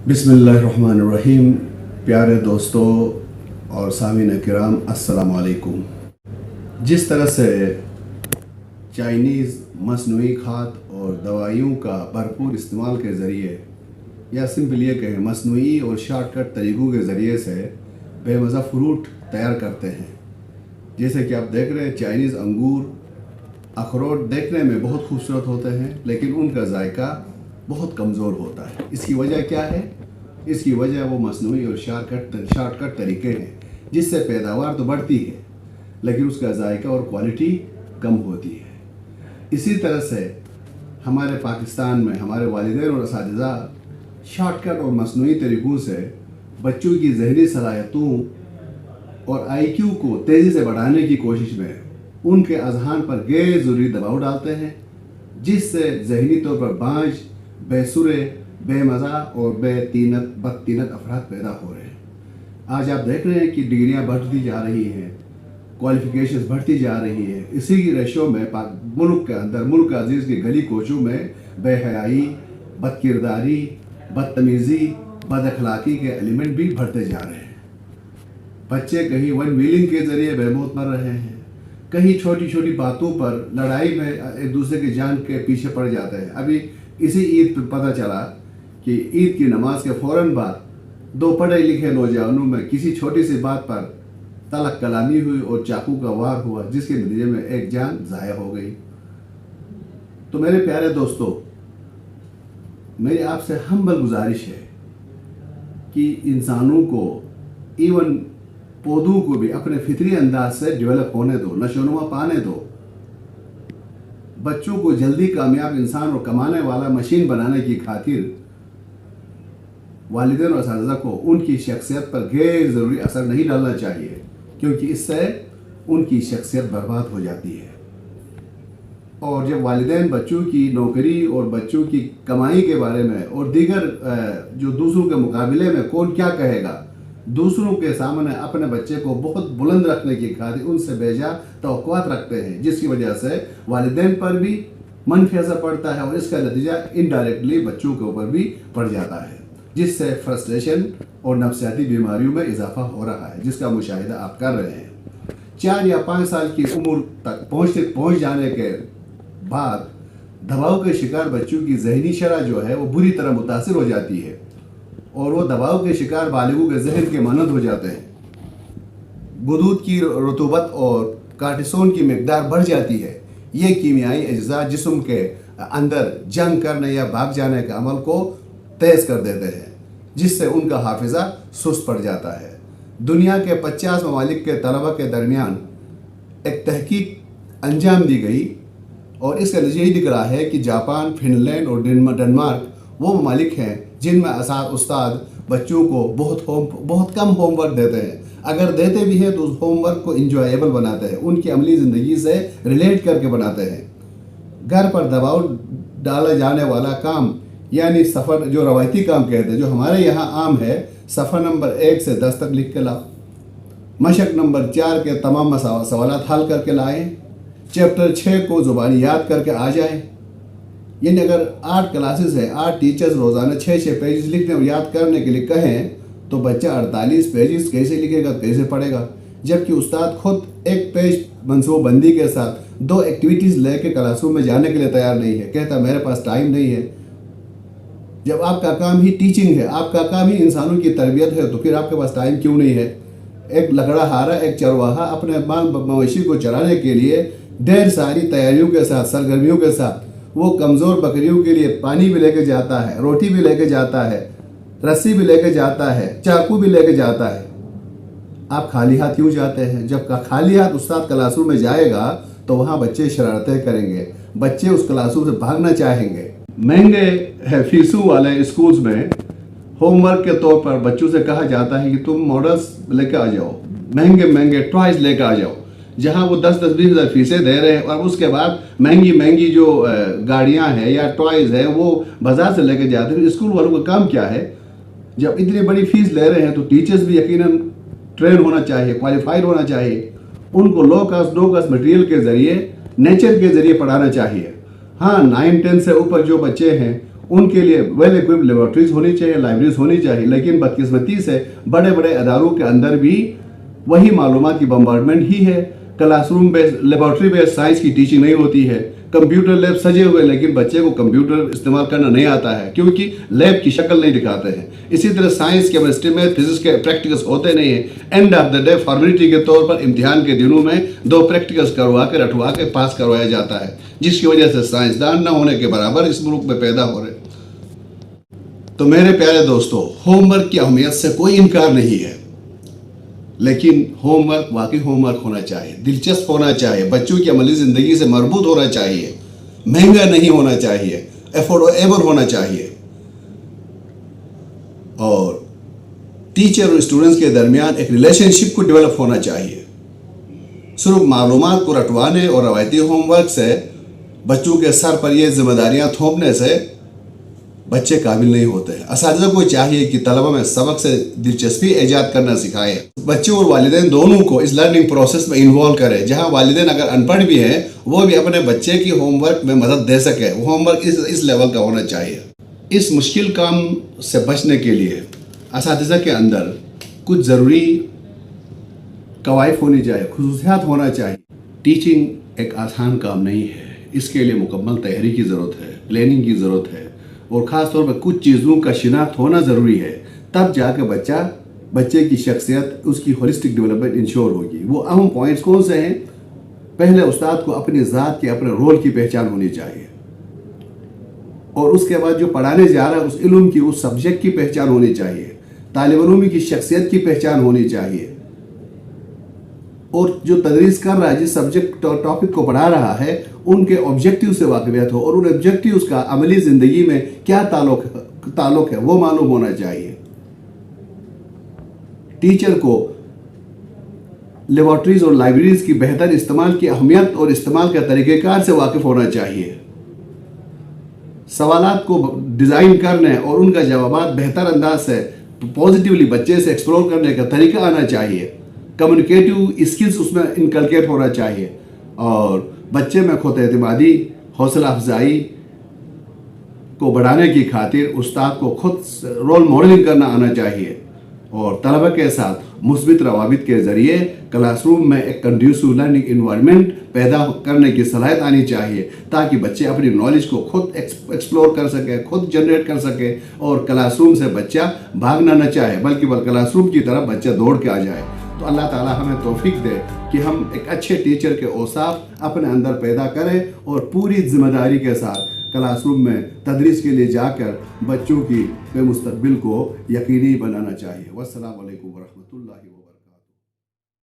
बिस्मिल्लाहिर्रहमानिर्रहीम। प्यारे दोस्तों और सामीन किराम, अस्सलाम वालेकुम। जिस तरह से चाइनीज़ मसनूई खाद और दवाइयों का भरपूर इस्तेमाल के ज़रिए, या सिंपल ये कहें मसनूई और शॉर्टकट तरीक़ों के ज़रिए से बेमज़ा फ्रूट तैयार करते हैं। जैसे कि आप देख रहे हैं, चाइनीज़ अंगूर, अखरोट देखने में बहुत खूबसूरत होते हैं, लेकिन उनका जायका बहुत कमज़ोर होता है। इसकी वजह क्या है? इसकी वजह वो मसनूई और शॉर्टकट तरीके हैं, जिससे पैदावार तो बढ़ती है लेकिन उसका जायका और क्वालिटी कम होती है। इसी तरह से हमारे पाकिस्तान में हमारे वालिदैन और असातिज़ा शॉर्टकट और मसनूई तरीक़ों से बच्चों की ज़हनी सलाहियतों और IQ को तेज़ी से बढ़ाने की कोशिश में उनके अज़हान पर गैर ज़रूरी दबाव डालते हैं, जिससे ज़हनी तौर पर बांझ, बेसुरे, बेमज़ा और बदतीनत अफराद पैदा हो रहे हैं। आज आप देख रहे हैं कि डिग्रियां बढ़ती जा रही हैं, क्वालिफ़िकेशंस बढ़ती जा रही है। इसी की रेशो में मुल्क के अंदर, मुल्क अजीज़ की गली कोचों में बेहयाई, बदकिरदारी, बदतमीज़ी, बदअखलाक़ी के एलिमेंट भी बढ़ते जा रहे हैं। बच्चे कहीं वन व्हीलिंग के ज़रिए बेमौत मर रहे हैं, कहीं छोटी छोटी बातों पर लड़ाई में एक दूसरे की जान के पीछे पड़ जाते हैं। अभी इसी ईद पर पता चला कि ईद की नमाज के फ़ौरन बाद दो पढ़े लिखे नौजवानों में किसी छोटी सी बात पर तलक कलामी हुई और चाकू का वार हुआ, जिसके नतीजे में एक जान ज़ाया हो गई। तो मेरे प्यारे दोस्तों, मेरी आपसे हम्बल गुजारिश है कि इंसानों को, इवन पौधों को भी अपने फितरी अंदाज से डेवलप होने दो, नशोनुमा पाने दो। बच्चों को जल्दी कामयाब इंसान और कमाने वाला मशीन बनाने की खातिर वालिदैन और असातिज़ा को उनकी शख्सियत पर गैर ज़रूरी असर नहीं डालना चाहिए, क्योंकि इससे उनकी शख्सियत बर्बाद हो जाती है। और जब वालिदैन बच्चों की नौकरी और बच्चों की कमाई के बारे में और दीगर जो दूसरों के मुकाबले में कौन क्या कहेगा, दूसरों के सामने अपने बच्चे को बहुत बुलंद रखने की खातिर उनसे बेजा तवक्कुआत रखते हैं, जिसकी वजह से वालिदैन पर भी मनफी असर पड़ता है और इसका नतीजा इनडायरेक्टली बच्चों के ऊपर भी पड़ जाता है, जिससे फ्रस्ट्रेशन और नफ्सियाती बीमारियों में इजाफा हो रहा है, जिसका मुशाहिदा आप कर रहे हैं। 4 या 5 साल की उम्र तक पहुँच जाने के बाद दबाव के शिकार बच्चों की जहनी शरह जो है वो बुरी तरह मुतासिर हो जाती है और वो दबाव के शिकार बालिगों के जहन के मानद हो जाते हैं। गुदूद की रतूबत और कार्टिसोन की मिकदार बढ़ जाती है। ये कीमियाई अज्जा जिस्म के अंदर जंग करने या भाग जाने के अमल को तेज़ कर देते हैं, जिससे उनका हाफिज़ा सुस्त पड़ जाता है। दुनिया के 50 ममालिक के तलबा के दरमियान एक तहकीक अंजाम दी गई और इसका नतीजा यही दिख रहा है कि जापान, फिनलैंड और डेनमार्क वो ममालिक हैं जिनमें उस्ताद बच्चों को बहुत कम होमवर्क देते हैं। अगर देते भी हैं तो उस होमवर्क को इंजॉयबल बनाते हैं, उनकी अमली ज़िंदगी से रिलेट करके बनाते हैं। घर पर दबाव डाला जाने वाला काम, यानी सफ़र, जो रवायती काम कहते हैं, जो हमारे यहाँ आम है, सफ़र नंबर 1 से 10 तक लिख के लाओ, मशक नंबर 4 के तमाम सवालात हल करके लाएँ, चैप्टर 6 को ज़ुबानी याद करके आ जाएँ। यानी अगर 8 क्लासेस है, 8 टीचर्स रोज़ाना 6 पेजेस लिखने और याद करने के लिए कहें तो बच्चा 48 पेजेस कैसे लिखेगा, कैसे पढ़ेगा? जबकि उस्ताद खुद एक पेज मनसूबबंदी के साथ 2 एक्टिविटीज़ लेके क्लासरूम में जाने के लिए तैयार नहीं है, कहता मेरे पास टाइम नहीं है। जब आपका काम ही टीचिंग है, आपका काम ही इंसानों की तरबियत है, तो फिर आपके पास टाइम क्यों नहीं है? एक लकड़हारा, एक चरवाहा अपने माल मवेशी को चराने के लिए ढेर सारी तैयारियों के साथ, सरगर्मियों के साथ वो कमज़ोर बकरियों के लिए पानी भी लेके जाता है, रोटी भी लेके जाता है, रस्सी भी लेके जाता है, चाकू भी लेके जाता है। आप खाली हाथ क्यों जाते हैं? जब खाली हाथ उस्ताद क्लासरूम में जाएगा तो वहाँ बच्चे शरारतें करेंगे, बच्चे उस क्लासरूम से भागना चाहेंगे। महंगे फीसों वाले स्कूल्स में होमवर्क के तौर पर बच्चों से कहा जाता है कि तुम मॉडल्स लेकर आ जाओ, महंगे महंगे टॉयज़ लेकर आ जाओ, जहाँ वो 10-10, 20 हज़ार फीसें दे रहे हैं और उसके बाद महंगी महंगी जो गाड़ियाँ हैं या टॉयज़ हैं वो बाज़ार से लेके जाते हैं। स्कूल वालों का काम क्या है? जब इतनी बड़ी फ़ीस ले रहे हैं तो टीचर्स भी यकीनन ट्रेन होना चाहिए, क्वालिफाइड होना चाहिए, उनको लो कास्ट मटेरियल के ज़रिए, नेचर के ज़रिए पढ़ाना चाहिए। हाँ, 9-10 से ऊपर जो बच्चे हैं ان کے لیے ویل اکوپڈ لیبارٹریز ہونی چاہیے, لائبریریز ہونی چاہیے, لیکن بدقسمتی سے بڑے بڑے اداروں کے اندر بھی وہی معلومات کی بمبارڈمنٹ ہی ہے. کلاس روم بیس لیبارٹری بیس سائنس کی ٹیچنگ نہیں ہوتی ہے. کمپیوٹر لیب سجے ہوئے لیکن بچے کو کمپیوٹر استعمال کرنا نہیں آتا ہے کیونکہ لیب کی شکل نہیں دکھاتے ہیں. اسی طرح سائنس کیمسٹری میں فزکس کے پریکٹیکلس ہوتے نہیں ہیں. And of the day formality کے طور پر امتحان کے دنوں میں 2 پریکٹیکلس کروا کے رٹوا کے پاس کروایا جاتا ہے, جس کی وجہ سے سائنسدان نہ ہونے کے برابر اس ملک میں پیدا ہو رہے. تو میرے پیارے دوستو, ہوم ورک کی اہمیت سے کوئی انکار نہیں ہے, لیکن ہوم ورک واقعی ہوم ورک ہونا چاہیے, دلچسپ ہونا چاہیے, بچوں کی عملی زندگی سے مربوط ہونا چاہیے, مہنگا نہیں ہونا چاہیے, افورڈیبل ہونا چاہیے, اور ٹیچر اور اسٹوڈنٹس کے درمیان ایک ریلیشن شپ کو ڈیولپ ہونا چاہیے. صرف معلومات کو رٹوانے اور روایتی ہوم ورک سے بچوں کے سر پر یہ ذمہ داریاں تھوپنے سے بچے قابل نہیں ہوتے. اساتذہ کو چاہیے کہ طلبہ میں سبق سے دلچسپی ایجاد کرنا سکھائے. بچوں اور والدین دونوں کو اس لرننگ پروسیس میں انوالو کرے. جہاں والدین اگر ان پڑھ بھی ہیں وہ بھی اپنے بچے کی ہوم ورک میں مدد دے سکے. ہوم ورک اس لیول کا ہونا چاہیے. اس مشکل کام سے بچنے کے لیے اساتذہ کے اندر کچھ ضروری قوائف ہونی چاہیے, خصوصیات ہونا چاہیے. ٹیچنگ ایک آسان کام نہیں ہے. اس کے لیے مکمل تیاری کی ضرورت ہے, پلاننگ کی ضرورت ہے, اور خاص طور پر کچھ چیزوں کا شناخت ہونا ضروری ہے. تب جا کے بچے کی شخصیت, اس کی ہولسٹک ڈیولپمنٹ انشور ہوگی. وہ اہم پوائنٹس کون سے ہیں؟ پہلے استاد کو اپنی ذات کے اپنے رول کی پہچان ہونی چاہیے, اور اس کے بعد جو پڑھانے جا رہا ہے اس علم کی, اس سبجیکٹ کی پہچان ہونی چاہیے. طالب علم کی شخصیت کی پہچان ہونی چاہیے, اور جو تدریس کر رہا ہے, جس سبجیکٹ اور ٹاپک کو پڑھا رہا ہے, ان کے آبجیکٹیو سے واقفیت ہو, اور ان آبجیکٹیوز کا عملی زندگی میں کیا تعلق ہے وہ معلوم ہونا چاہیے. ٹیچر کو لیبارٹریز اور لائبریریز کی بہتر استعمال کی اہمیت اور استعمال کا طریقہ کار سے واقف ہونا چاہیے. سوالات کو ڈیزائن کرنے اور ان کا جوابات بہتر انداز سے پازیٹیولی بچے سے ایکسپلور کرنے کا طریقہ آنا چاہیے. کمیونیکیٹیو اسکلز اس میں انکلکیٹ ہونا چاہیے, اور بچے میں خود اعتمادی, حوصلہ افزائی کو بڑھانے کی خاطر استاد کو خود رول ماڈلنگ کرنا آنا چاہیے, اور طلبہ کے ساتھ مثبت روابط کے ذریعے کلاس روم میں ایک کنڈیوسو لرننگ انوائرمنٹ پیدا کرنے کی صلاحیت آنی چاہیے, تاکہ بچے اپنی نالج کو خود ایکسپلور کر سکے, خود جنریٹ کر سکے, اور کلاس روم سے بچہ بھاگنا نہ چاہے بلکہ کلاس روم کی طرف بچہ دوڑ کے آ جائے. تو اللہ تعالیٰ ہمیں توفیق دے کہ ہم ایک اچھے ٹیچر کے اوصاف اپنے اندر پیدا کریں, اور پوری ذمہ داری کے ساتھ کلاس روم میں تدریس کے لیے جا کر بچوں کی مستقبل کو یقینی بنانا چاہیے. والسلام علیکم ورحمۃ اللہ وبرکاتہ.